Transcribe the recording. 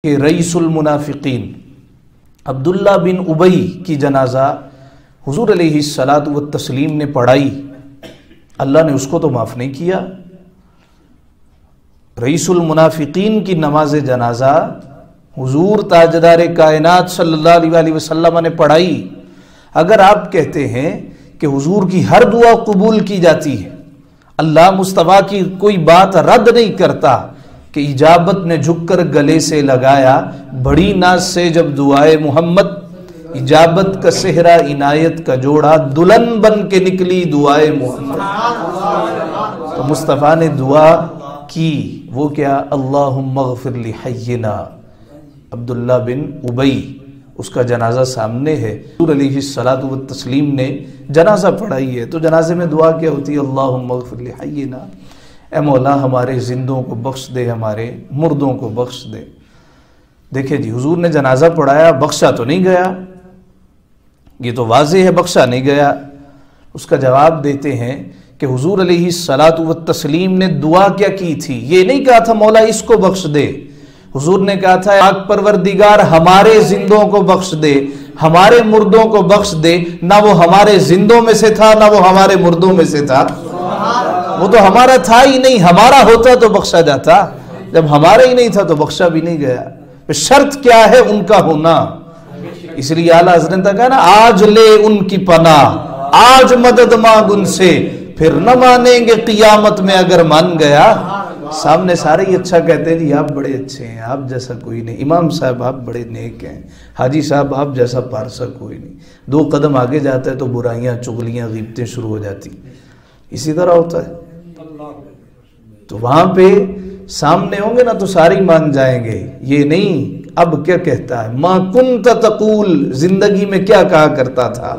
کہ رئیس المنافقین عبداللہ بن ابی کی جنازہ حضور علیہ الصلاۃ والتسلیم نے پڑھائی، اللہ نے اس کو تو معاف نہیں کیا۔ رئیس المنافقین کی نماز جنازہ حضور تاجدار کائنات صلی اللہ علیہ وسلم نے پڑھائی۔ اگر آپ کہتے ہیں کہ حضور کی ہر دعا قبول کی جاتی ہے، اللہ مصطفیٰ کی کوئی بات رد نہیں کرتا، کہ اجابت نے جھک کر گلے سے لگایا بڑی ناز سے جب دعائے محمد، اجابت کا صحرا عنایت کا جوڑا دلہن بن کے نکلی دعائے محمد۔ تو مصطفیٰ نے دعا کی، وہ کیا؟ اللہم اغفر لحینا عبداللہ بن ابی، اس کا جنازہ سامنے ہے۔ حضور علیہ الصلاۃ والتسلیم نے جنازہ پڑھائی ہے، تو جنازے میں دعا کیا ہوتی ہے؟ اللہم اغفر لحینا، اے مولا ہمارے زندوں کو بخش دے، ہمارے مردوں کو بخش دے۔ دیکھیں جی، حضور نے جنازہ پڑھایا، بخشا تو نہیں گیا، یہ تو واضح ہے بخشا نہیں گیا۔ اس کا جواب دیتے ہیں کہ حضور علیہ الصلاۃ والتسلیم نے دعا کیا کی تھی؟ یہ نہیں کہا تھا مولا اس کو بخش دے، حضور نے کہا تھا پاک پروردگار ہمارے زندوں کو بخش دے، ہمارے مردوں کو بخش دے۔ نہ وہ ہمارے زندوں میں سے تھا، نہ وہ ہمارے مردوں میں سے تھا، وہ تو ہمارا تھا ہی نہیں، ہمارا ہوتا تو بخشا جاتا، جب ہمارا ہی نہیں تھا تو بخشا بھی نہیں گیا۔ شرط کیا ہے؟ ان کا ہونا۔ اس لیے اعلیٰ حضرت نے کہا نا، آج لے ان کی پناہ، آج مدد مانگ ان سے، پھر نہ مانیں گے قیامت میں اگر مان گیا۔ سامنے سارے ہی اچھا کہتے ہیں، جی آپ بڑے اچھے ہیں، آپ جیسا کوئی نہیں، امام صاحب آپ بڑے نیک ہیں، حاجی صاحب آپ جیسا پارسا کوئی نہیں۔ دو قدم آگے جاتا ہے تو برائیاں، چغلیاں، غیبتیں شروع ہو جاتی، اسی طرح ہوتا ہے۔ تو وہاں پہ سامنے ہوں گے نا تو سارے ہی مان جائیں گے، یہ نہیں اب کیا کہتا ہے، ما کنت تقول، زندگی میں کیا کہا کرتا تھا۔